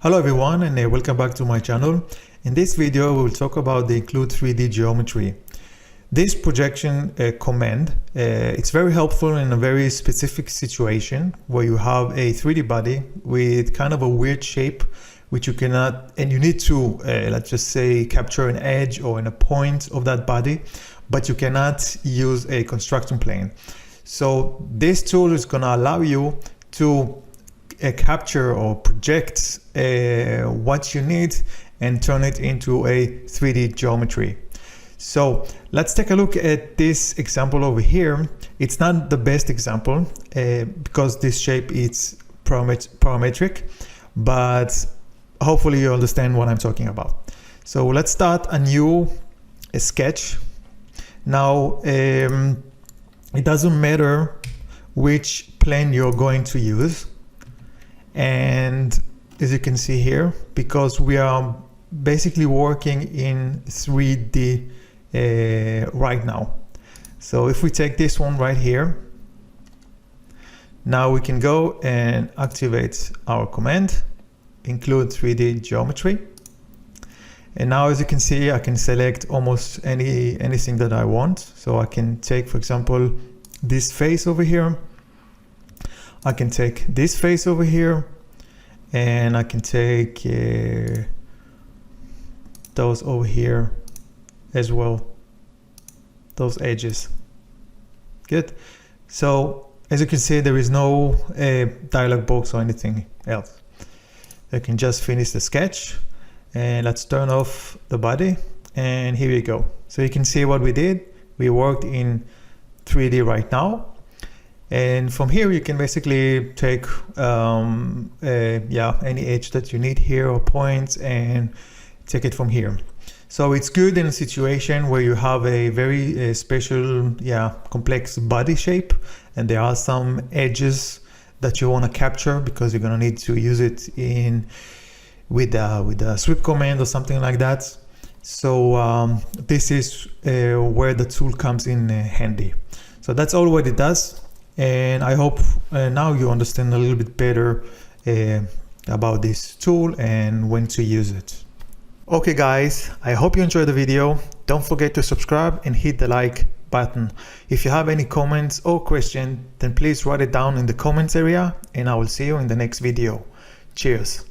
Hello everyone, and welcome back to my channel. In this video we will talk about the include 3D geometry. This projection command, it's very helpful in a very specific situation where you have a 3D body with kind of a weird shape which you cannot, and you need to let's just say capture an edge or in a point of that body, but you cannot use a construction plane. So this tool is going to allow you to capture or project what you need and turn it into a 3D geometry. So let's take a look at this example over here. It's not the best example because this shape is parametric, but hopefully you understand what I'm talking about. So let's start a new sketch. Now it doesn't matter which plane you're going to use. And as you can see here, because we are basically working in 3D right now. So if we take this one right here, now we can go and activate our command, include 3D geometry. And now as you can see, I can select almost anything that I want. So I can take, for example, this face over here. I can take this face over here, and I can take those over here as well, those edges. Good. So as you can see, there is no dialog box or anything else. I can just finish the sketch, and let's turn off the body, and here we go. So you can see what we did. We worked in 3D right now. And from here you can basically take any edge that you need here or points and take it from here. So it's good in a situation where you have a very special, complex body shape, and there are some edges that you want to capture because you're going to need to use it with a sweep command or something like that. So this is where the tool comes in handy. So that's all what it does. And I hope now you understand a little bit better about this tool and when to use it. Okay guys, I hope you enjoyed the video. Don't forget to subscribe and hit the like button. If you have any comments or questions, then please write it down in the comments area, and I will see you in the next video. Cheers.